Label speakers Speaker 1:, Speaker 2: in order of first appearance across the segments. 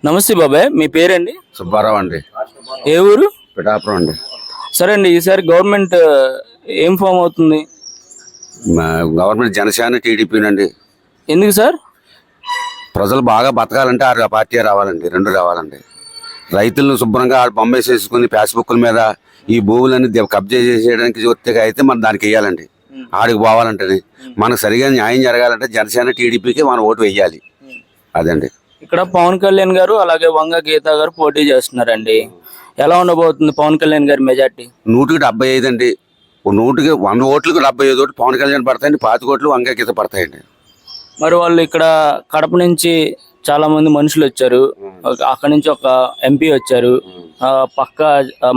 Speaker 1: నమస్తే బాబాయ్, మీ పేరండి?
Speaker 2: సుబ్బారావు అండి.
Speaker 1: ఏ ఊరు?
Speaker 2: పిఠాపురం అండి.
Speaker 1: సరే అండి, ఈసారి గవర్నమెంట్ ఏం ఫామ్ అవుతుంది?
Speaker 2: గవర్నమెంట్ జనసేన టీడీపీనండి.
Speaker 1: ఎందుకు సార్?
Speaker 2: ప్రజలు బాగా బతకాలంటే ఆ పార్టీ రావాలండి, రెండు రావాలండి. రైతులను శుభ్రంగా బొమ్మేసేసుకుని ఫేస్బుక్ల మీద ఈ భూములన్నీ కబ్జా చేసేయడానికి ఒత్తిగా అయితే మనం దానికి వేయాలండి. ఆడికి పోవాలంటే మనకు సరిగా న్యాయం జరగాలంటే జనసేన టీడీపీకి మనం ఓటు వేయాలి. అదండి.
Speaker 1: ఇక్కడ పవన్ కళ్యాణ్ గారు అలాగే వంగ గీత గారు పోటీ చేస్తున్నారండి. ఎలా ఉండబోతుంది పవన్ కళ్యాణ్ గారి మెజార్టీ?
Speaker 2: 175 అండి. 100 ఓట్లకు 75 ఓట్లు పవన్ కళ్యాణ్ పడతాయండి, 25 ఓట్లు వంగ గీత పడతాయండి.
Speaker 1: మరి వాళ్ళు ఇక్కడ కడప నుంచి చాలా మంది మనుషులు వచ్చారు, అక్కడ నుంచి ఒక ఎంపీ వచ్చారు, పక్క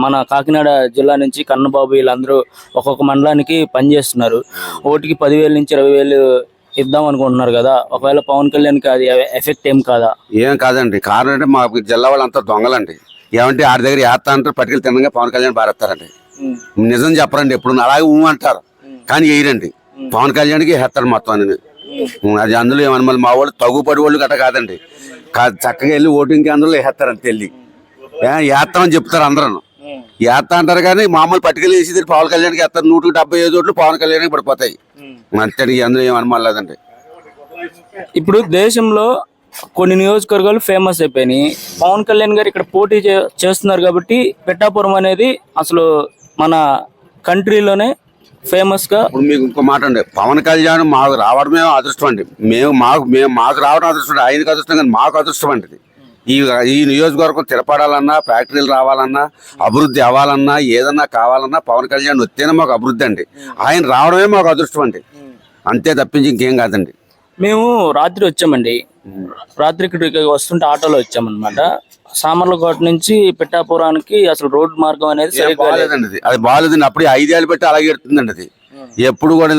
Speaker 1: మన కాకినాడ జిల్లా నుంచి కన్నబాబు, వీళ్ళందరూ ఒక్కొక్క మండలానికి పనిచేస్తున్నారు. ఓటుకి 10,000 నుంచి 20,000 ఇద్దాం అనుకుంటున్నారు కదా. ఒకవేళ పవన్ కళ్యాణ్కి అది ఎఫెక్ట్ ఏం కాదా?
Speaker 2: ఏం కాదండి. కారణం అంటే మా జిల్లా వాళ్ళంతా దొంగలండి. ఏమంటే ఆడి దగ్గర ఏత్తా అంటారు, పట్టుకెళ్ళి తిన్నగా పవన్ కళ్యాణ్ బారేస్తారండి. నిజం చెప్పరండి, ఎప్పుడు అలాగే అంటారు కానీ వేయరండి. పవన్ కళ్యాణ్కి వేస్తారు మొత్తం అని. అది అందులో ఏమన్నా మళ్ళీ మా వాళ్ళు తగుపడి వాళ్ళు గట్ట కాదండి. చక్కగా వెళ్ళి ఓటింగ్కి అందులో వేస్తారు అంతే. వెళ్ళి వేస్తామని చెప్తారు అందరూ, వేస్తా అంటారు కానీ మామూలు పట్టుకెళ్ళి వేసి పవన్ కళ్యాణ్కి వేస్తారు. 175 ఓట్లు పవన్ కళ్యాణ్కి పడిపోతాయి అంతే. అందులో ఏమనమాలేదండి.
Speaker 1: ఇప్పుడు దేశంలో కొన్ని నియోజకవర్గాలు ఫేమస్ అయిపోయినాయి. పవన్ కళ్యాణ్ గారు ఇక్కడ పోటీ చేస్తున్నారు కాబట్టి పిఠాపురం అనేది అసలు మన కంట్రీలోనే ఫేమస్ గా.
Speaker 2: ఇప్పుడు మీకు ఇంకో మాట అండి, పవన్ కళ్యాణ్ మాకు రావడమే అదృష్టం అండి. మాకు రావడం అదృష్టం, ఆయనకు అదృష్టం కానీ మాకు అదృష్టం అండి. ఈ నియోజకవర్గం స్థిరపడాలన్నా, ఫ్యాక్టరీలు రావాలన్నా, అభివృద్ధి అవ్వాలన్నా, ఏదన్నా కావాలన్నా పవన్ కళ్యాణ్ వస్తేనే మాకు అభివృద్ధి అండి. ఆయన రావడమే మాకు అదృష్టం అండి, అంతే తప్పించి ఇంకేం కాదండి.
Speaker 1: మేము రాత్రి వచ్చామండి, రాత్రి ఇక్కడికి వస్తుంటే ఆటోలో వచ్చామన్నమాట. సామర్లకోట నుంచి పిఠాపురానికి అసలు రోడ్డు మార్గం అనేది
Speaker 2: బాగాలేదండి. అది బాగాలేదండి. అప్పుడు 5 ఏళ్ళు పెట్టి అలాగే ఎడుతుందండి. అది ఎప్పుడు కూడా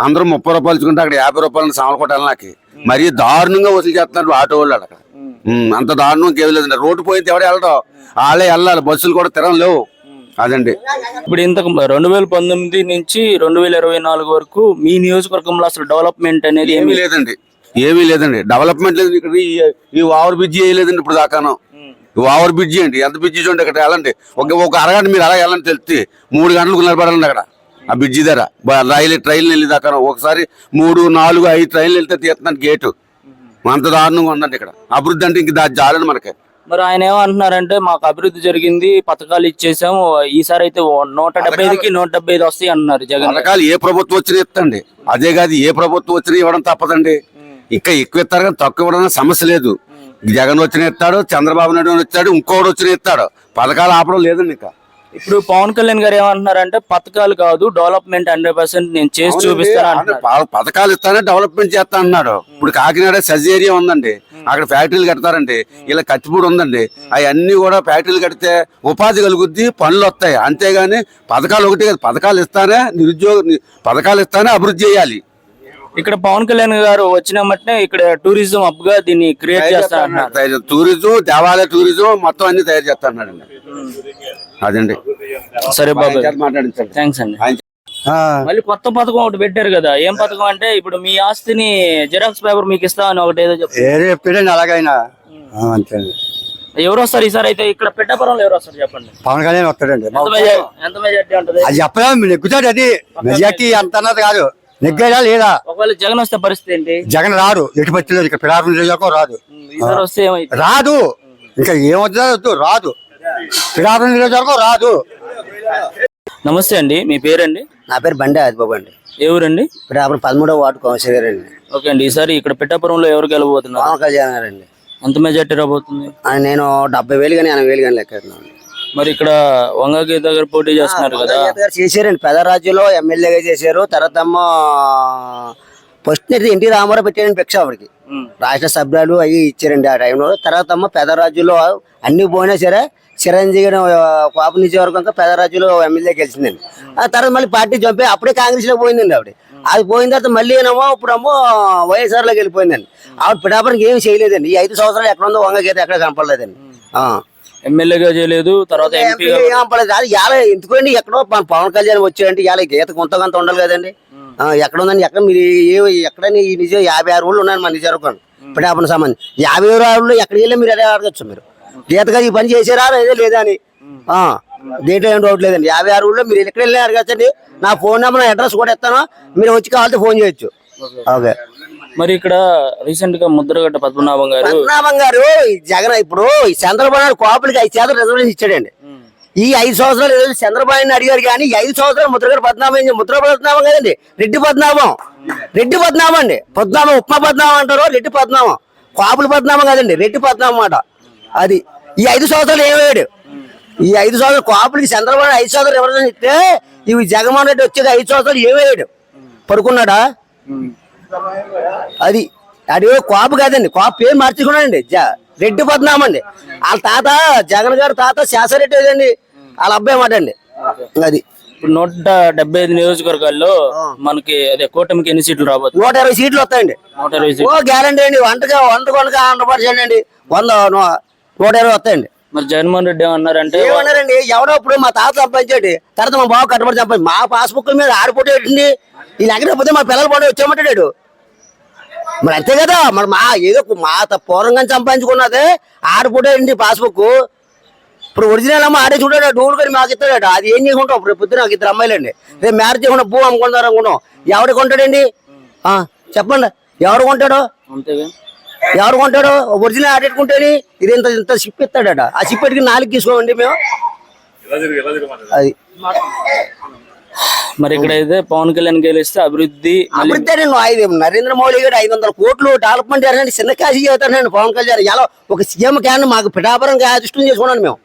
Speaker 2: అందరూ 30 రూపాయలు ఇచ్చుకుంటే అక్కడ 50 రూపాయలు సామర్లకోట వెళ్ళడానికి మరీ దారుణంగా వసూలు చేస్తున్నారు ఆటో వాళ్ళు. అక్కడ అంత దారుణం కేవలేదండి. రోడ్డు పోయితే ఎవరు వెళ్ళడం, వాళ్ళే వెళ్ళాలి, బస్సులు కూడా తిరగలేవు. అదండి.
Speaker 1: ఇప్పుడు ఇంతకు 2019 నుంచి 2024 వరకు మీ నియోజకవర్గంలో అసలు డెవలప్మెంట్ అనేది
Speaker 2: ఏమీ లేదండి. డెవలప్మెంట్ లేదు. ఇక్కడ ఈ ఓవర్ బ్రిడ్జి వేయలేదండి ఇప్పుడు దాకాను. ఓవర్ బ్రిడ్జి అండి, ఎంత బ్రిడ్జి చూడండి. అక్కడ వెళ్ళండి, ఒక అరగంట మీరు అలా వెళ్ళండి తెలిసి 3 గంటలకు నిలబడాలండి అక్కడ ఆ బ్రిడ్జి దగ్గర. ట్రైన్లు వెళ్ళి దాకా ఒకసారి 3, 4, 5 ట్రైన్లు వెళ్తే తీస్తున్నాను గేటు. అంత దారుణంగా ఉందండి ఇక్కడ. అభివృద్ధి అంటే ఇంక దాని జాలండి మనకి.
Speaker 1: మరి ఆయన ఏమంటున్నారంటే మాకు అభివృద్ధి జరిగింది, పథకాలు ఇచ్చేసాము, ఈసారి అయితే 175కి 175 వస్తాయి అంటున్నారు జగన్.
Speaker 2: పథకాలు ఏ ప్రభుత్వం వచ్చినా ఇస్తండి, అదే కాదు ఏ ప్రభుత్వం వచ్చినా ఇవ్వడం తప్పదండి. ఇంకా ఎక్కువ ఇస్తారు కానీ తక్కువ ఇవ్వడం సమస్య లేదు. జగన్ వచ్చిన ఇస్తాడు, చంద్రబాబు నాయుడు వచ్చాడు, ఇంకోటి వచ్చిన ఇస్తాడు. పథకాలు ఆపడం లేదండి. ఇంకా
Speaker 1: ఇప్పుడు పవన్ కళ్యాణ్ గారు ఏమంటున్నారంటే పథకాలు కాదు డెవలప్మెంట్ 100% నేను చేసి చూపిస్తాను.
Speaker 2: పథకాలు ఇస్తానే డెవలప్మెంట్ చేస్తా అన్నాడు. ఇప్పుడు కాకినాడ సజ్ ఏరియా ఉందండి, అక్కడ ఫ్యాక్టరీలు కడతారండి. ఇలా కత్తిపూడి ఉందండి, అవన్నీ కూడా ఫ్యాక్టరీలు కడితే ఉపాధి కలుగుద్ది, పనులు వస్తాయి. అంతేగాని పథకాలు ఒకటి కాదు, పథకాలు ఇస్తానే పథకాలు ఇస్తానే అభివృద్ధి చేయాలి.
Speaker 1: ఇక్కడ పవన్ కళ్యాణ్ గారు వచ్చిన మట్టినే ఇక్కడ టూరిజం హబ్ గా దీన్ని క్రియేట్ చేస్తారన్నారు.
Speaker 2: టూరిజం, దేవాలయ టూరిజం మొత్తం అన్ని తయారు చేస్తా అన్నాడండి. అదండి.
Speaker 1: సరే బాబు, థ్యాంక్స్ అండి. మళ్ళీ కొత్త పథకం ఒకటి పెట్టారు కదా, ఏం పథకం అంటే ఇప్పుడు మీ ఆస్తిని జిరాక్స్ పేపర్ మీకు ఇస్తామని ఒకటి ఏదో
Speaker 3: చెప్పారండి. అలాగైనా
Speaker 1: ఎవరు వస్తారు ఈసారి అయితే ఇక్కడ పిఠాపురంలో ఎవరు వస్తారు చెప్పండి?
Speaker 3: పవన్ కళ్యాణ్ వస్తాడండి.
Speaker 1: ఎంత మెజార్టీ ఉంటుంది
Speaker 3: అది చెప్పలేము, నెగ్గుతాడు. అది మెజార్టీ ఎంత అన్నది కాదు, నెగ్గేదా లేదా.
Speaker 1: ఒకవేళ జగన్ వస్తే పరిస్థితి ఏంటి?
Speaker 3: జగన్ రాడు, ఎటు పచ్చలేదు. ఇక్కడ పిఠాపురం నియోజకవర్గం రాదు.
Speaker 1: ఈసారి వస్తే ఏమైంది?
Speaker 3: రాదు, ఇంకా ఏమవుతుందో రాదు. పిఠాపురం నియోజకవర్గం రాదు.
Speaker 1: నమస్తే అండి, మీ పేరండి?
Speaker 3: నా పేరు బండి ఆదిబాబు అండి.
Speaker 1: ఏ ఊరండి?
Speaker 3: పిఠాపురం 13వ వార్డు కౌన్సిలర్ అండి.
Speaker 1: ఓకే అండి, ఈసారి ఇక్కడ పిఠాపురంలో ఎవరు గెలవబోతున్నారు?
Speaker 3: పవన్ కళ్యాణ్ గారండి.
Speaker 1: ఎంత మెజార్టీ రాబోతుంది?
Speaker 3: నేను 70,000 కానీ 80,000 కానీ లెక్కెడుతున్నాను.
Speaker 1: మరి ఇక్కడ వంగ గీత గారు పోటీ చేస్తున్నారు కదా.
Speaker 3: చేశారండి, పెదరాజ్యంలో ఎమ్మెల్యేగా చేశారు. తర్వాత ఫస్ట్ ఎన్టీ రామారావు పెట్టారండి భిక్ష ఆవిడకి. రాష్ట్ర సభ్యులు అవి ఇచ్చారండి ఆ టైంలో. తర్వాత పెదరాజ్యంలో అన్ని పోయినా సరే చిరంజీవి పాప నియోజకవర్గం పెదరాజ్యంలో ఎమ్మెల్యే గెలిచిందండి. ఆ తర్వాత మళ్ళీ పార్టీ చంపి అప్పుడే కాంగ్రెస్ లో పోయిందండి ఆవిడ. అది పోయిన తర్వాత మళ్ళీ ఇప్పుడేమో వైఎస్ఆర్ లోకి వెళ్ళిపోయిందండి. ఆవిడ పిఠాపురానికి ఏమి చేయలేదండి. ఈ 5 సంవత్సరాలు ఎక్కడ ఉందో వంగ గీత ఎక్కడ కనపడలేదండి.
Speaker 1: ఎమ్మెల్యేగా చేయలేదు, తర్వాత ఎంపీ
Speaker 3: అది ఇలా ఎందుకండి ఎక్కడో పవన్ కళ్యాణ్ వచ్చాయంటే ఇలా గీత కొంత ఉండాలి కదండి. ఎక్కడ ఉందండి, ఎక్కడ మీరు ఎక్కడ ఈ నిజం 56 ఊళ్ళు ఉన్నాయండి మన నిజవర్గం. పిఠాపురం సంబంధించి 50 ఆరులో ఎక్కడికి వెళ్ళి మీరు ఎలా అడగచ్చు మీరు గీతగా ఈ పని చేశారా లేదా లేదా అని దీంట్లో ఏం డౌట్ లేదండి 56 ఊళ్ళో మీరు ఎక్కడ వెళ్ళి అడగచ్చండి నా ఫోన్ నెంబర్ నా అడ్రస్ కూడా ఇస్తాను మీరు వచ్చి కావాలంటే ఫోన్ చేయొచ్చు ఓకే
Speaker 1: మరి ఇక్కడ రీసెంట్ గా ముద్రగడ్డ పద్మనాభం గారు
Speaker 3: ఈ జగన్ ఇప్పుడు ఈ చంద్రబాబు నాయుడు కోపలికి 5% రిజర్వేషన్ ఇచ్చాడండి ఈ 5 సంవత్సరాలు ఏదో చంద్రబాబు నాయుడు అడిగారు కానీ ఈ 5 సంవత్సరాలు ముద్రగడ్డ పద్మనాభం పద్మనాభం కదండి రెడ్డి పద్మనాభం అండి పద్మనాభం ఉప్మా పద్మనాభం అంటారు రెడ్డి పద్మనాభం కోపల పద్మనాభం కదండి రెడ్డి పద్మనాభం మాట అది ఈ 5 సంవత్సరాలు ఏమయ్యాడు ఈ 5 సంవత్సరాలు కోపలికి చంద్రబాబు 5 సంవత్సరాలు రిజర్వేషన్ ఇస్తే ఇవి జగన్మోహన్ రెడ్డి వచ్చేది 5 సంవత్సరాలు ఏమయ్యాడు పడుకున్నాడా అది అది కోప కాదండి కోప పేరు మార్చుకున్నాడండి రెడ్డి పద్మనాభం అండి వాళ్ళ తాత జగన్ గారు తాత శాసరెడ్డి అండి వాళ్ళ అబ్బాయి మాట అండి అది
Speaker 1: ఇప్పుడు 175 నియోజకవర్గాల్లో మనకి అదే కూటమికి ఎన్ని సీట్లు రాబోతుంది
Speaker 3: 120 సీట్లు వస్తాయండి
Speaker 1: 120
Speaker 3: ఓ గ్యారంటీ అండి వంటగా 100% అండి 120 వస్తాయండి
Speaker 1: మరి జగన్మోహన్ రెడ్డి ఏమన్నారంటే
Speaker 3: ఏమన్నారండి ఎవరో ఇప్పుడు మా తాత సంపాదించాడు తర్వాత మా బాబు కట్టబడి సంపాదించి మా పాస్బుక్ మీద ఆడిపోటేటండి ఈ లేకపోతే మా పిల్లల పండుగ వచ్చామంటాడు మరి అంతే కదా మరి మా ఏదో మా పూర్వంగా సంపాదించుకున్నదే ఆడిపోటేయండి పాస్బుక్ ఇప్పుడు ఒరిజినల్ అమ్మ ఆడే చూడాడు డూలు కానీ మాకు ఇస్తాడు అది ఏం చేసుకుంటాం ఇప్పుడు పొద్దున నాకు 2 అమ్మాయిలండి రేపు మ్యారేజ్ చేయకుండా భూ అమ్ముకుంటారు అనుకుంటాం ఎవడు కొంటాడండి చెప్పండి ఎవడు కొంటాడు
Speaker 1: అంతేగా
Speaker 3: ఎవరు కొంటాడు ఒరిజినల్ ఆడేట్టుకుంటేని ఇది ఇంత షిప్ ఇస్తాడట ఆ షిప్ పెట్టుకుని 4 తీసుకోమండి మేము అది
Speaker 1: మరి ఇక్కడ అయితే పవన్ కళ్యాణ్ గెలిస్తే అభివృద్ధి
Speaker 3: నరేంద్ర మోడీ గారు 500 కోట్లు డెవలప్మెంట్ చేయాలంటే చిన్న కాశీ చేస్తానండి పవన్ కళ్యాణ్ ఎలా ఒక సీఎం క్యాన్ మాకు పిఠాపురం అదృష్టం చేసుకున్నాను మేము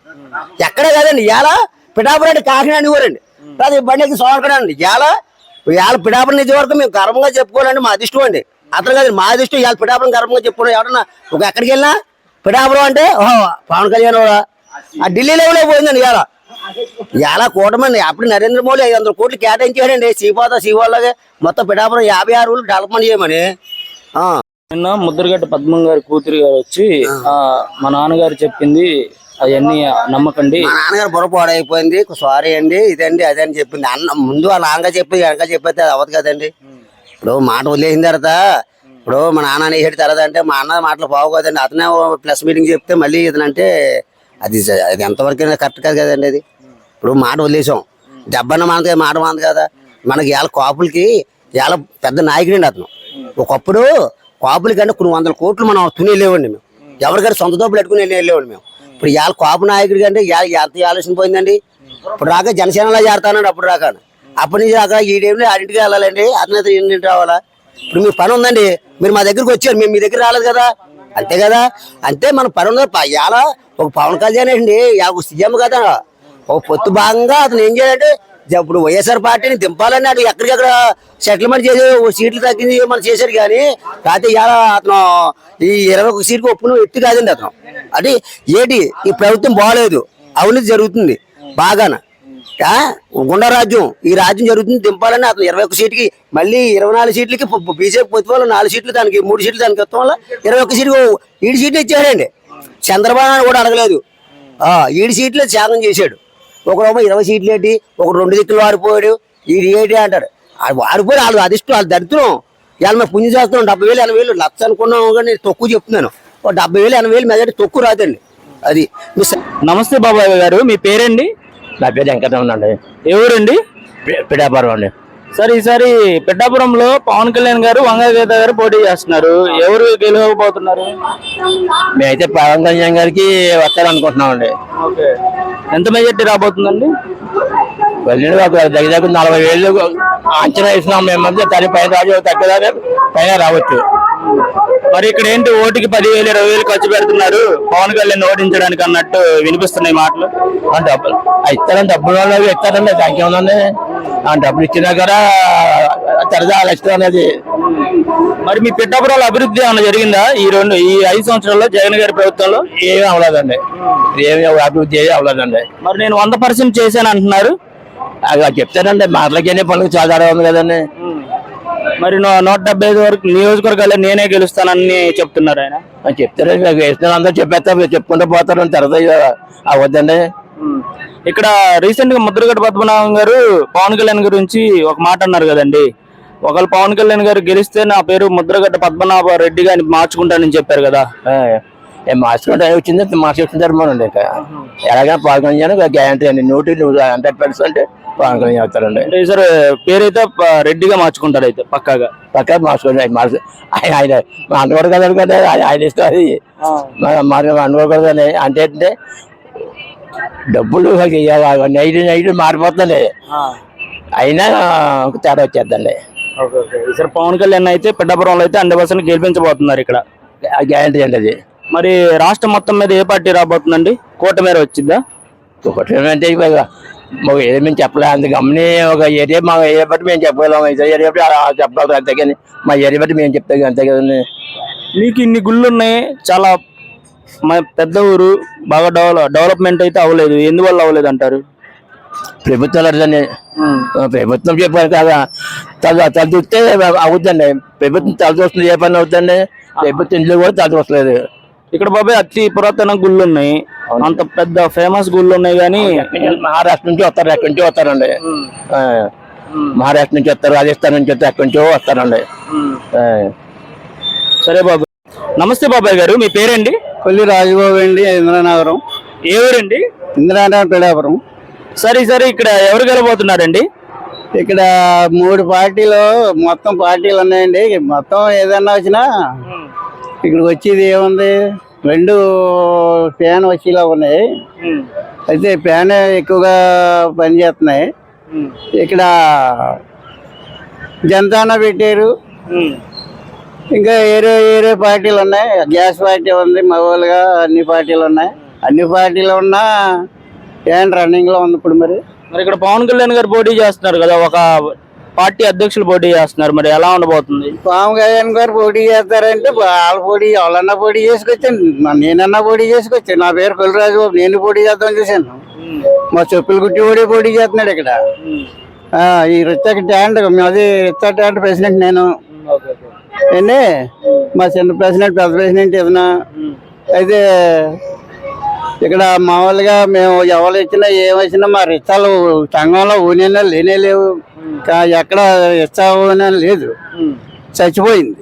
Speaker 3: ఎక్కడే కాదండి ఎలా పిఠాపురం అంటే కాకినాడ ఇవ్వరండి అది బండికి సోమకడండి ఎలా పిఠాపురం నిజ వరకు మేము గర్వంగా చెప్పుకోవాలండి మా అదృష్టం అండి అతను కాదు మా అదృష్టం ఇవాళ పిఠాపురం గర్వంగా చెప్పుకోవడం ఎవరన్నా ఒక ఎక్కడికి వెళ్ళినా పిఠాపురం అంటే పవన్ కళ్యాణ్ ఆ ఢిల్లీ లెవెల్లో పోయిందండి ఇలా కూటమండి అప్పుడు నరేంద్ర మోడీ 500 కోట్లు కేటాయించాడండి శ్రీవాళ్ళగా మొత్తం పిఠాపురం 56 ఊళ్ళు డెవలప్మెంట్ చేయమని
Speaker 1: నిన్న ముద్రగడ్డ పద్మం గారి కూతురు గారు వచ్చి మా నాన్నగారు చెప్పింది అవన్నీ నమ్మకండి
Speaker 3: మా నాన్నగారు బుర్రపాడు అయిపోయింది సారీ అండి ఇదండి అదే అని చెప్పింది అన్న ముందు వాళ్ళ నాన్నగా చెప్పి వెనక చెప్పేస్తే అది అవ్వదు కదండి ఇప్పుడు మాట వదిలేసిన తర్వాత ఇప్పుడు మా నాన్న అనేసాడు తర్వాత అంటే మా అన్న మాటలు బాగు కదండి అతనే ప్లస్ మీటింగ్ చెప్తే మళ్ళీ ఇతనంటే అది ఎంతవరకు కరెక్ట్ కాదు కదండి అది ఇప్పుడు మాట వదిలేసాం దెబ్బన్న మనకి మాట మంది కదా మనకి ఇవాళ కాపులకి ఇవాళ పెద్ద నాయకుడు అండి అతను ఒకప్పుడు కాపులకి అంటే కొన్ని 100 కోట్లు మనం తుని వెళ్ళేవాడిని మేము ఎవరికైనా సొంత డబ్బులు పెట్టుకుని వెళ్ళేవాడిని మేము ఇప్పుడు ఇవాళ కాపు నాయకుడికి అంటే ఎంత ఆలోచన పోయిందండి ఇప్పుడు రాక జనసేనలో చేరుతానండి అప్పుడు రాక అప్పటి నుంచి రాక ఈ టైంలో ఆడింటికి వెళ్ళాలండి అతనైతే ఇంటికి రావాలా ఇప్పుడు మీ పని ఉందండి మీరు మా దగ్గరికి వచ్చారు మేము మీ దగ్గర రాలేదు కదా అంతే కదా అంతే మన పని ఉంది ఇవాళ ఒక పవన్ కళ్యాణ్ అండి సీఎం కదా ఒక పొత్తు భాగంగా అతను ఏం చేయాలంటే ఇప్పుడు వైఎస్ఆర్ పార్టీని దింపాలని అటు ఎక్కడికెక్కడ సెటిల్మెంట్ చేసి సీట్లు తగ్గింది మనం చేశారు కానీ కాకపోతే ఇవాళ అతను ఈ 21 సీట్కి ఒప్పుకుని ఎత్తి కాదండి అతను అది ఏంటి ఈ ప్రభుత్వం బాగలేదు అవినీతి జరుగుతుంది బాగాన గుండారాజ్యం ఈ రాజ్యం జరుగుతుంది దింపాలని అతను 21 సీట్కి మళ్ళీ 24 సీట్లకి బీజేపీ పొత్తు వల్ల 4 సీట్లు దానికి 3 సీట్లు దానికి ఇస్తాం వల్ల 21 సీట్లు 7 సీట్లు ఇచ్చాడండి చంద్రబాబు నాయుడు కూడా అడగలేదు 7 సీట్లు త్యాగం చేశాడు ఒకడేమో 20 సీట్లు ఏంటి ఒక 2 దిక్కులు వాడిపోయాడు ఇది ఏంటి అంటారు వాడిపోయి వాళ్ళు అదిష్టం వాళ్ళు దరిద్రం ఇవాళ మేము పుణ్యం చేస్తున్నాం 70,000 80,000 లక్ష అనుకున్నాం కానీ తక్కువ చెప్తున్నాను 70,000 80,000 మెజార్టీ తక్కువ రాదండి అది
Speaker 1: నమస్తే బాబాయ్ గారు మీ పేరండి
Speaker 4: నా పేరు వెంకటరమణ అండి
Speaker 1: ఎవరండి
Speaker 4: పిఠాపురం అండి
Speaker 1: సార్ ఈసారి పిఠాపురంలో పవన్ కళ్యాణ్ గారు వంగగీత గారు పోటీ చేస్తున్నారు ఎవరు గెలవబోతున్నారు
Speaker 4: మేమైతే పవన్ కళ్యాణ్ గారికి వస్తారనుకుంటున్నామండి
Speaker 1: ఎంత మెజార్టీ రాబోతుందండి
Speaker 4: దగ్గర 40,000 అంచనా ఇస్తున్నాం మేము దాని పైన రాజు తగ్గదానే పైన రావచ్చు
Speaker 1: మరి ఇక్కడ ఏంటి ఓటుకి 10,000 20,000 ఖర్చు పెడుతున్నారు పవన్ కళ్యాణ్ ఓడించడానికి అన్నట్టు వినిపిస్తున్నాయి మాటలు
Speaker 4: డబ్బులు ఇస్తారని డబ్బులు వాళ్ళు ఇస్తారండి దానికి ఏమన్నా డబ్బులు ఇచ్చినా కూడా తరదా ఇష్టం అనేది
Speaker 1: మరి మీ పిఠాపురంలో అభివృద్ధి ఏమైనా జరిగిందా ఈ 5 సంవత్సరాల్లో జగన్ గారి ప్రభుత్వంలో
Speaker 4: ఏమీ అవ్వలేదండి ఏమీ అభివృద్ధి ఏమీ అవ్వలేదండి
Speaker 1: మరి నేను 100% చేశాను అంటున్నారు
Speaker 4: అలా చెప్తానండి మాటలకేనే పనులు చాలా ఉంది కదండి
Speaker 1: మరి 175 వరకు నియోజకవర్గాల్లో నేనే గెలుస్తానని చెప్తున్నారు ఆయన
Speaker 4: చెప్తారండి నాకు వేసిన అందరూ చెప్పేస్తారు చెప్పుకుంటూ పోతారు తర్వాత అవద్దండి
Speaker 1: ఇక్కడ రీసెంట్ గా ముద్రగడ్డ పద్మనాభం గారు పవన్ కళ్యాణ్ గురించి ఒక మాట అన్నారు కదండి ఒకళ్ళు పవన్ కళ్యాణ్ గారు గెలిస్తే నా పేరు ముద్రగడ్డ పద్మనాభ రెడ్డి గారిని మార్చుకుంటానని చెప్పారు కదా.
Speaker 4: మార్చుకుంటే వచ్చింది మార్చుకుంటే మనం ఎలాగైనా పాల్గొని గ్యారంటీ అండి 100% పవన్ కళ్యాణ్ అవుతారండి.
Speaker 1: అంటే సార్ పేరైతే రెడ్డిగా మార్చుకుంటారు అయితే పక్కాగా.
Speaker 4: పక్కా మార్చుకోండి ఆయన అనుకోరు కదా కదా ఆయన ఇష్టం అది అనుకోరు కదా. అంటే అంటే డబ్బులు నైట్ మారిపోతుంది అయినా తేడా వచ్చేద్దండి.
Speaker 1: సార్ పవన్ కళ్యాణ్ అయితే పిఠాపురంలో అయితే 100% గెలిపించబోతున్నారు ఇక్కడ,
Speaker 4: గ్యారంటీ అండి అది.
Speaker 1: మరి రాష్ట్రం మొత్తం మీద ఏ పార్టీ రాబోతుందండి? కూటమి వచ్చిందా?
Speaker 4: అంటే ఏదో మేము చెప్పలే అంత గమని ఒక ఏరియా మా ఏరియా బట్టి మేము చెప్పగలం, ఏరియా బట్టి చెప్పగలం అంతేగాని మా ఏరియా బట్టి మేము చెప్తాం అంతే కదండి.
Speaker 1: మీకు ఇన్ని గుళ్ళు ఉన్నాయి, చాలా పెద్ద ఊరు, బాగా డెవలప్మెంట్ అయితే అవ్వలేదు, ఎందువల్ల అవ్వలేదు అంటారు?
Speaker 4: ప్రభుత్వం అర్థండి, ప్రభుత్వం చెప్పారు కదా తల చూస్తే అవుతుందండి. ప్రభుత్వం తల చూస్తుంది ఏ పని అవుతుందండి, ప్రభుత్వం ఇంట్లో కూడా తల చూస్తలేదు.
Speaker 1: ఇక్కడ బాబాయ్ అతి పురాతన గుళ్ళు ఉన్నాయి, అంత పెద్ద ఫేమస్ గుళ్ళు ఉన్నాయి, కానీ
Speaker 4: మహారాష్ట్ర నుంచి వస్తారు, ఎక్కడి నుంచి వస్తారండి. మహారాష్ట్ర నుంచి వస్తారు, రాజస్థాన్ నుంచి వస్తారు, ఎక్కడి నుంచో వస్తారండి.
Speaker 1: సరే బాబాయ్. నమస్తే బాబాయ్ గారు, మీ పేరండి?
Speaker 3: కొల్లి రాజబాబు అండి, ఇంద్రనగరం.
Speaker 1: ఏ ఊరండి?
Speaker 3: ఇంద్రనగరం పిఠాపురం.
Speaker 1: సరే సరే, ఇక్కడ ఎవరు గెలబోతున్నారండి?
Speaker 3: ఇక్కడ 3 పార్టీలు, మొత్తం పార్టీలు ఉన్నాయండి. మొత్తం ఏదన్నా వచ్చినా ఇక్కడికి వచ్చేది ఏముంది, 2 ఫ్యాన్ వచ్చేలా ఉన్నాయి. అయితే ఫ్యాన్ ఎక్కువగా పనిచేస్తున్నాయి. ఇక్కడ జనతాన పెట్టారు, ఇంకా ఏరే పార్టీలు ఉన్నాయి. గ్యాస్ పార్టీ ఉంది, మగవాళ్ళుగా అన్ని పార్టీలు ఉన్నాయి. అన్ని పార్టీలు ఉన్నా ఫ్యాన్ రన్నింగ్ లో ఉంది ఇప్పుడు. మరి
Speaker 1: ఇక్కడ పవన్ కళ్యాణ్ గారు పోటీ చేస్తున్నారు కదా, ఒక పార్టీ అధ్యక్షులు పోటీ చేస్తున్నారు, మరి ఎలా ఉండబోతుంది?
Speaker 3: పవన్ కళ్యాణ్ గారు పోటీ చేస్తారంటే వాళ్ళన్నా పోటీ చేసుకొచ్చాను, నేనన్నా పోటీ చేసుకొచ్చాను. నా పేరు కొల్లిరాజు, నేను పోటీ చేద్దాం చూశాను. మా చెప్పులు కుట్టి పోటీ చేస్తున్నాడు ఇక్కడ. ఈ రిచ్చా ట్యాండ్, అది రిచ్చా ట్యాండ్ ప్రెసిడెంట్ నేను. ఏంటి మా చిన్న ప్రెసిడెంట్, పెద్ద ప్రెసిడెంట్ ఏదైనా. అయితే ఇక్కడ మామూలుగా మేము ఎవరు ఇచ్చినా ఏమొచ్చినా మా రిచ్చాలు సంఘంలో ఊనియన్లు లేనే లేవు, ఎక్కడ రిచ్చా ఊనియన్ లేదు, చచ్చిపోయింది.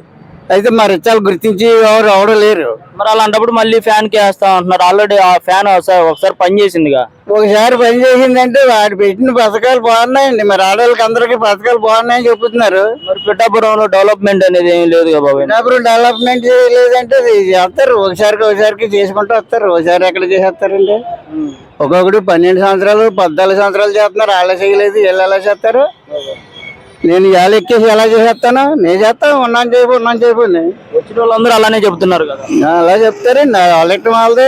Speaker 3: అయితే మా రిచ్చాలు గుర్తించి ఎవరు లేరు.
Speaker 1: మరి అలాంటప్పుడు మళ్ళీ ఫ్యాన్ కి వేస్తా అంటున్నారు. ఆల్రెడీ ఆ ఫ్యాన్ ఒకసారి పని చేసిందిగా.
Speaker 3: ఒకసారి పని చేసిందంటే వాడు పెట్టిన పథకాలు బాగున్నాయండి. మరి ఆడవాళ్ళకి అందరికి పథకాలు బాగున్నాయని చెప్తున్నారు.
Speaker 1: మరి పిఠాపురంలో డెవలప్మెంట్ అనేది ఏం లేదు కదా బాబు.
Speaker 3: పిఠాపురం డెవలప్మెంట్ లేదంటే చేస్తారు, ఒకసారికి చేసుకుంటూ వస్తారు. ఒకసారి ఎక్కడ చేసేస్తారండి? ఒక్కొక్కటి 12 సంవత్సరాలు 14 సంవత్సరాలు చేస్తున్నారు. వాళ్ళ చేయలేదు, వీళ్ళు ఎలా చేస్తారు? నేను ఇవాళ ఎక్కేసి ఎలా చేసేస్తాను? నేను చేస్తాను, ఉన్నాను చేయబోని
Speaker 1: వచ్చిన వాళ్ళందరూ అలానే చెప్తున్నారు కదా.
Speaker 3: అలా చెప్తారండి. వాళ్ళెట్టు వాళ్ళదే,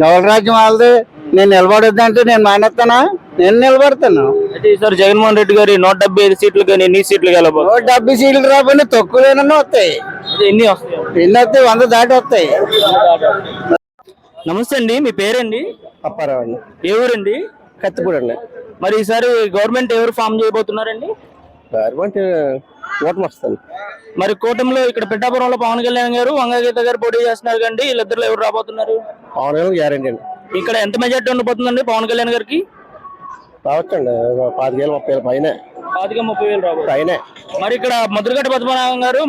Speaker 3: ఎవరి రాజ్యం వాళ్ళదే. నేను నిలబడొద్దంటే నేను మానేస్తానా? నేను నిలబడతాను.
Speaker 1: అయితే ఈసారి జగన్మోహన్ రెడ్డి గారి 175 సీట్లు కానీ ఎన్ని సీట్లు గెలబో?
Speaker 3: 170 సీట్లు రాబోయి తక్కువలేనన్నా వస్తాయి.
Speaker 1: ఎన్ని వస్తాయి?
Speaker 3: ఎన్ని వస్తాయి? 100 దాటి వస్తాయి.
Speaker 1: నమస్తే అండి, మీ పేరండి?
Speaker 3: అప్పారావు అండి.
Speaker 1: ఏ ఊరండి?
Speaker 3: కత్తిపూడి అండి.
Speaker 1: మరి ఈసారి గవర్నమెంట్ ఎవరు ఫామ్ చేయబోతున్నారండి?
Speaker 3: గవర్నమెంట్ ఓటమి వస్తుంది.
Speaker 1: మరి కూటమిలో ఇక్కడ పిఠాపురంలో పవన్ కళ్యాణ్ గారు, వంగగీత గారు పోటీ చేస్తున్నారు కండి, వీళ్ళిద్దరు ఎవరు రాబోతున్నారు?
Speaker 3: పవన్ కళ్యాణ్ గ్యారెంటీ అండి.
Speaker 1: ఇక్కడ ఎంత మెజార్టీ ఉండబోతుందండి పవన్ కళ్యాణ్ గారికి?
Speaker 3: రావచ్చండి, 25,000-30,000 పైన.
Speaker 1: 25,000-30,000 రాబోతుంది.
Speaker 3: పైన.
Speaker 1: మరి ఇక్కడ ముద్రగడ్డ పద్మనాభం గారు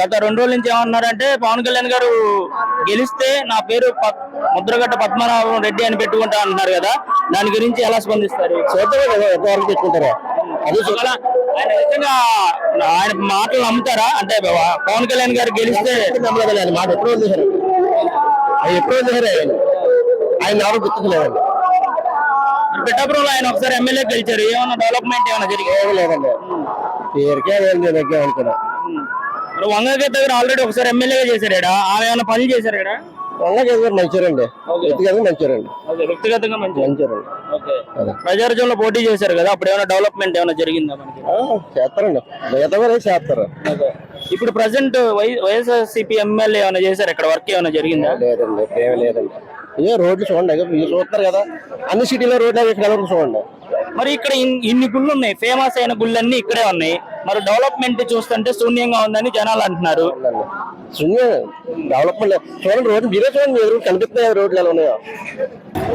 Speaker 1: గత 2 రోజుల నుంచి ఏమన్నారంటే, పవన్ కళ్యాణ్ గారు గెలిస్తే నా పేరు ముద్రగడ్డ పద్మనాభం రెడ్డి అని పెట్టుకుంటా అంటున్నారు కదా, దాని గురించి ఎలా స్పందిస్తారు?
Speaker 3: ఎంతవరకు పెట్టుకుంటారా?
Speaker 1: అది ఆయన నిజంగా ఆయన మాటలు నమ్ముతారా? అంటే పవన్ కళ్యాణ్ గారు గెలిస్తే
Speaker 3: నమ్మలేదు మాట. ఎప్పుడు వదిలేశారు? ఎప్పుడు వదిలేశారు? ఆయన ఎవరు గుర్తులేదండి.
Speaker 1: పిఠాపురంలో ఆయన ఒకసారి ఎమ్మెల్యే గెలిచారు, ఏమన్నా డెవలప్మెంట్ ఏమైనా జరిగింది?
Speaker 3: లేదండి, పేరుకే అనుకున్నా.
Speaker 1: వంగగీత గారు ఆల్రెడీ ఒకసారి ఎమ్మెల్యేగా చేశారు, ఆమె ఏమైనా పనులు చేశారు ఇక్కడ?
Speaker 3: మంచిరండి, వ్యక్తిగతంగా మంచిరండి.
Speaker 1: వ్యక్తిగతంగా మంచిరండి. ప్రజారాజ్యంలో పోటీ చేశారు కదా, అప్పుడు ఏమైనా డెవలప్మెంట్ ఏమైనా జరిగిందా మనకి?
Speaker 3: చేస్తారండి, మిగతా కూడా చేస్తారు.
Speaker 1: ఇప్పుడు ప్రజెంట్ వైఎస్ఆర్సీపీ ఎమ్మెల్యే ఏమైనా చేశారు, ఇక్కడ వర్క్ ఏమైనా జరిగిందా?
Speaker 3: లేదండి, ఏమీ లేదండి. ఇదే రోడ్లు చూడండి, మీరు చూస్తారు కదా, అన్ని సిటీలో రోడ్లు ఇక్కడ చూడండి.
Speaker 1: మరి ఇక్కడ ఇన్ని గుళ్ళు ఉన్నాయి, ఫేమస్ అయిన గుళ్ళన్నీ ఇక్కడే ఉన్నాయి, మరి డెవలప్మెంట్ చూస్తుంటే శూన్యంగా ఉందని జనాలు అంటున్నారు.
Speaker 3: డెవలప్మెంట్ చూడండి, రోడ్లు మీరే చూడండి, కనిపిస్తున్నాయి రోడ్లు ఎలా ఉన్నాయో.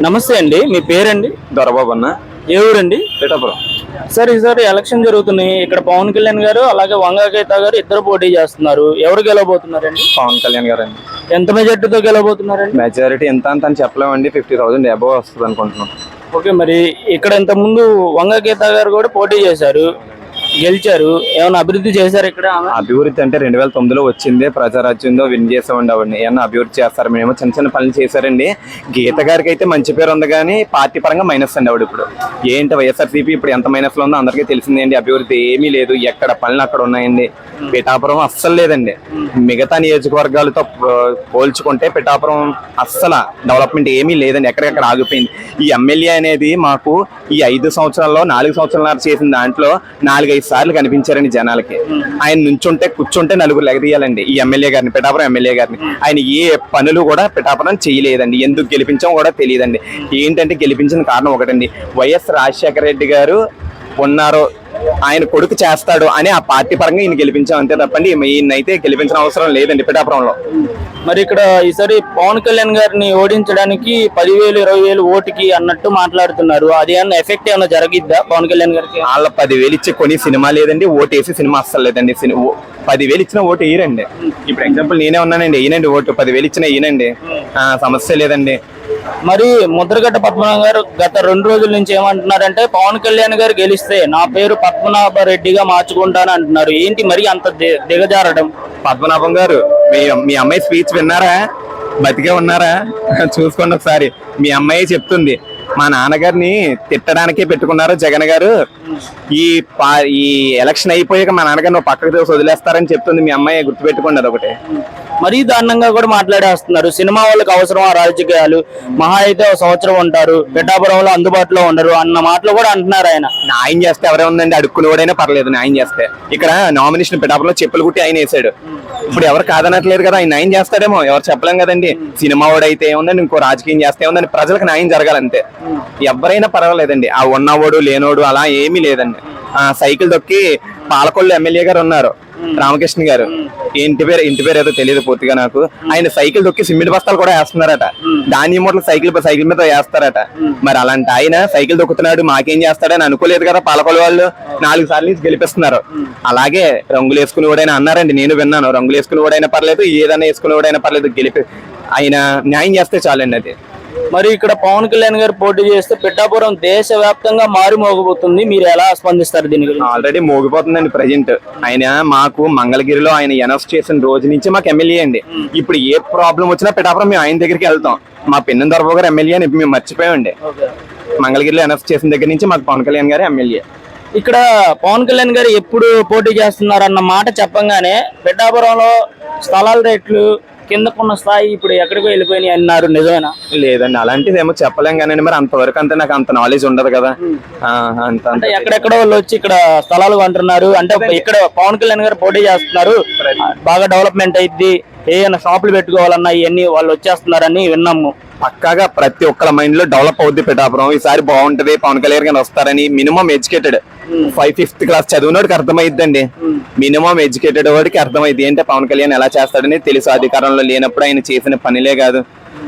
Speaker 1: నమస్తే అండి, మీ పేరండి?
Speaker 5: దొరబాబు అన్న.
Speaker 1: ఏ ఊరండి?
Speaker 5: పిఠాపురం.
Speaker 1: సార్ ఈసారి ఎలక్షన్ జరుగుతున్నాయి. ఇక్కడ పవన్ కళ్యాణ్ గారు అలాగే వంగా గీత గారు ఇద్దరు పోటీ చేస్తున్నారు. ఎవరు గెలవబోతున్నారండి?
Speaker 5: పవన్ కళ్యాణ్ గారు అండి.
Speaker 1: ఎంత మెజార్టీతో గెలవబోతున్నారండి?
Speaker 5: మెజారిటీ ఎంత అంత అని చెప్పలేమండి, 50,000 అబోవ్ వస్తుంది అనుకుంటున్నాం.
Speaker 1: ఓకే, మరి ఇక్కడ ఇంత ముందు వంగా గీత గారు కూడా పోటీ చేశారు, గెలిచారు. ఏమైనా అభివృద్ధి చేశారు ఇక్కడ?
Speaker 5: అభివృద్ధి అంటే 2009లో వచ్చిందే ప్రజారాజ్యంలో విన్ చేసామండి. ఆవిడని ఏమన్నా అభివృద్ధి చేస్తారు, మేము చిన్న చిన్న పనులు చేశారండి. గీత గారికి అయితే మంచి పేరు ఉంది కానీ పార్టీ పరంగా మైనస్ అండి ఆవిడ. ఇప్పుడు ఏంటి వైఎస్ఆర్సీపీ ఇప్పుడు ఎంత మైనస్ లో ఉందో అందరికీ తెలిసిందండి. అభివృద్ధి ఏమీ లేదు, ఎక్కడ పనులు అక్కడ ఉన్నాయండి. పిఠాపురం అస్సలు లేదండి. మిగతా నియోజకవర్గాలతో పోల్చుకుంటే పిఠాపురం అస్సలు డెవలప్మెంట్ ఏమీ లేదండి, ఎక్కడికక్కడ ఆగిపోయింది. ఈ ఎమ్మెల్యే అనేది మాకు ఈ 5 సంవత్సరాల్లో 4 సంవత్సరాలు చేసిన దాంట్లో 4-5 సార్లు కనిపించారండి జనాలకి. ఆయన నుంచుంటే కూర్చుంటే నలుగురు లెగదీయాలండి ఈ ఎమ్మెల్యే గారిని, పిఠాపురం ఎమ్మెల్యే గారిని. ఆయన ఏ పనులు కూడా పిఠాపురం చేయలేదండి. ఎందుకు గెలిపించాం కూడా తెలియదండి. ఏంటంటే గెలిపించిన కారణం ఒకటండి, వైఎస్ రాజశేఖర రెడ్డి గారు ఉన్నారో ఆయన కొడుకు చేస్తాడు అని ఆ పార్టీ పరంగా ఈయన గెలిపించాం అంతే తప్పండి ఈయనైతే గెలిపించిన అవసరం లేదండి పిఠాపురంలో.
Speaker 1: మరి ఇక్కడ ఈసారి పవన్ కళ్యాణ్ గారిని ఓడించడానికి 10,000 20,000 ఓటుకి అన్నట్టు మాట్లాడుతున్నారు. అది ఏమన్నా ఎఫెక్ట్ ఏమైనా జరిగిద్దా పవన్ కళ్యాణ్ గారికి?
Speaker 5: వాళ్ళ 10,000 ఇచ్చి కొని సినిమా లేదండి, ఓటు వేసి సినిమా అస్సలు లేదండి. 10,000 ఇచ్చిన ఓటు వేయరండి. ఇప్పుడు ఎగ్జాంపుల్ నేనే ఉన్నానండి, వేయనండి ఓటు. 10,000 ఇచ్చిన వేయనండి, సమస్య లేదండి.
Speaker 1: మరి ముద్రగడ్డ పద్మనాభం గారు గత 2 రోజుల నుంచి ఏమంటున్నారంటే పవన్ కళ్యాణ్ గారు గెలిస్తే నా పేరు పద్మనాభ రెడ్డిగా మార్చుకుంటాను అంటున్నారు. ఏంటి మరి అంత దిగజారడం?
Speaker 5: పద్మనాభం గారు మీ అమ్మాయి స్పీచ్ విన్నారా? బతికే ఉన్నారా? చూసుకోండి ఒకసారి. మీ అమ్మాయి చెప్తుంది మా నాన్నగారిని తిట్టడానికే పెట్టుకున్నారు జగన్ గారు, ఈ ఎలక్షన్ అయిపోయాక మా నాన్నగారు నువ్వు పక్కకు తీసి వదిలేస్తారని చెప్తుంది మీ అమ్మాయి. గుర్తుపెట్టుకోండి అదొకటి.
Speaker 1: మరీ దారుణంగా కూడా మాట్లాడేస్తున్నారు. సినిమా వాళ్ళకి అవసరం ఆ రాజకీయాలు, మహా అయితే 1 సంవత్సరం ఉంటారు, పిఠాపురంలో అందుబాటులో ఉండరు అన్న మాటలు కూడా అంటున్నారు ఆయన.
Speaker 5: న్యాయం చేస్తే ఎవరే ఉందండి, అడుక్కునేవాడైనా పర్లేదు న్యాయం చేస్తే. ఇక్కడ నామినేషన్ పిఠాపురంలో చెప్పులు కుట్టి ఆయన వేసాడు. ఇప్పుడు ఎవరు కాదనట్లేదు కదా, ఆయన న్యాయం చేస్తాడేమో, ఎవరు చెప్పలేం కదండి. సినిమా వాడైతే ఏముందండి, ఇంకో రాజకీయం చేస్తే ఏముందండి, ప్రజలకు న్యాయం జరగాలంతే. ఎవరైనా పర్వాలేదండి, ఆ ఉన్నవాడు లేనోడు అలా ఏమీ లేదండి. సైకిల్ తొక్కి పాలకొల్లు ఎమ్మెల్యే గారు ఉన్నారు రామకృష్ణ గారు, ఇంటి పేరు ఏదో తెలియదు పూర్తిగా నాకు. ఆయన సైకిల్ తొక్కి సిమెంట్ బస్తాలు కూడా వేస్తున్నారట, ధాన్యం మూటలు సైకిల్ మీద వేస్తారట. మరి అలాంటి ఆయన సైకిల్ తొక్కుతున్నాడు, మాకేం చేస్తాడని అనుకోలేదు కదా పాలకొల్లు వాళ్ళు. 4 సార్లు గెలిపిస్తున్నారు. అలాగే రంగులు వేసుకునేవాడైనా అన్నారండి, నేను విన్నాను. రంగులు వేసుకునేవాడైనా పర్లేదు, ఏదైనా వేసుకునేవాడైనా పర్లేదు, ఆయన న్యాయం చేస్తే చాలండి అది.
Speaker 1: మరి ఇక్కడ పవన్ కళ్యాణ్ గారు పోటీ చేస్తే పిఠాపురం దేశవ్యాప్తంగా మారుమోగబోతుంది. మీరు ఎలా స్పందిస్తారు దీని గురించి?
Speaker 5: ఆల్రెడీ మోగిపోతుందండి ప్రజెంట్. ఆయన మాకు మంగళగిరిలో ఆయన అనౌన్స్ చేసిన రోజు నుంచి మాకు ఎమ్మెల్యే అండి. ఇప్పుడు ఏ ప్రాబ్లం వచ్చినా పిఠాపురం మేము ఆయన దగ్గరికి వెళ్తాం. మా పిన్నె దొరబాబు గారు ఎమ్మెల్యే అని మేము మర్చిపోయామండి. మంగళగిరిలో అనౌన్స్ చేసిన దగ్గర నుంచి మాకు పవన్ కళ్యాణ్ గారు ఎమ్మెల్యే.
Speaker 1: ఇక్కడ పవన్ కళ్యాణ్ గారు ఎప్పుడు పోటీ చేస్తున్నారు అన్న మాట చెప్పంగానే పిఠాపురంలో స్థలాల రేట్లు కిందకున్న స్థాయి ఇప్పుడు ఎక్కడికో వెళ్ళిపోయినాయి అన్నారు, నిజమేనా?
Speaker 5: లేదండి, అలాంటిది ఏమో చెప్పలేం కానీ మరి అంతవరకు అంటే నాకు అంత నాలెడ్జ్ ఉండదు కదా.
Speaker 1: అంటే ఎక్కడెక్కడ వాళ్ళు వచ్చి ఇక్కడ స్థలాలు కొంటున్నారు అంటే ఇక్కడ పవన్ కళ్యాణ్ గారు పోటీ చేస్తున్నారు, బాగా డెవలప్మెంట్ అయింది, ఏమైనా షాపులు పెట్టుకోవాలన్నా ఇవన్నీ వాళ్ళు వచ్చేస్తున్నారని విన్నాము.
Speaker 5: పక్కాగా ప్రతి ఒక్కళ్ళ మైండ్ లో డెవలప్ అవుద్ది పిఠాపురం. ఈసారి బాగుంటది, పవన్ కళ్యాణ్ గారు వస్తారని. మినిమం ఎడ్యుకేటెడ్ 5th క్లాస్ చదివినోడికి అర్థమైద్దండి. మినిమం ఎడ్యుకేటెడ్ వాడికి అర్థమైంది ఏంటంటే పవన్ కళ్యాణ్ ఎలా చేస్తాడని తెలుసు. అధికారంలో లేనప్పుడు ఆయన చేసిన పనిలే కాదు.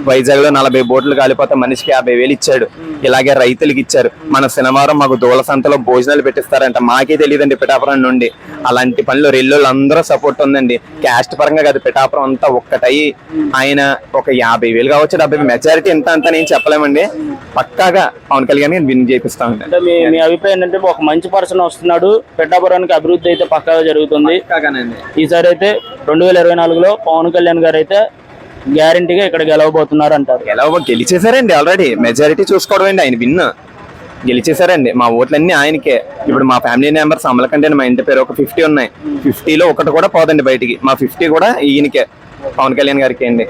Speaker 5: వైజాగ్ లో 40 బోట్లు కాలిపోతే మనిషికి 50,000 ఇచ్చాడు. ఇలాగే రైతులకి ఇచ్చారు. మన శనివారం మాకు దూల సంతలో భోజనాలు పెట్టిస్తారంట, మాకే తెలియదండి పిఠాపురం నుండి. అలాంటి పనులు రెల్లోళ్ళు అందరూ సపోర్ట్ ఉందండి. క్యాస్ట్ పరంగా కాదు, పిఠాపురం అంతా ఒక్కటయి ఆయన ఒక 50,000 కావచ్చు, 70,000 మెజారిటీ ఎంత అంతా నేను చెప్పలేమండి. పక్కాగా పవన్ కళ్యాణ్ విన్ చేపిస్తామండి.
Speaker 1: అంటే మీ అభిప్రాయం ఏంటంటే ఒక మంచి పర్సన్ వస్తున్నాడు, పిఠాపురానికి అభివృద్ధి అయితే పక్కాగా జరుగుతుంది. ఈసారి అయితే 2024లో పవన్ కళ్యాణ్ గారు అయితే గ్యారంటీగా ఇక్కడ గెలవబోతున్నారు అంటారు.
Speaker 5: గెలిచేశారండి ఆల్రెడీ. మెజారిటీ చూసుకోవడం అండి, ఆయన విన్ గెలిచేశారండి. మా ఓట్లన్నీ ఆయనకే. ఇప్పుడు మా ఫ్యామిలీ మెంబర్స్ అమలకంటే మా ఇంటి పేరు ఒక 50 ఉన్నాయి. 50లో ఒకటి కూడా పోదండి బయటికి. మా 50 కూడా ఈయనకే, పవన్ కళ్యాణ్ గారికి అండి.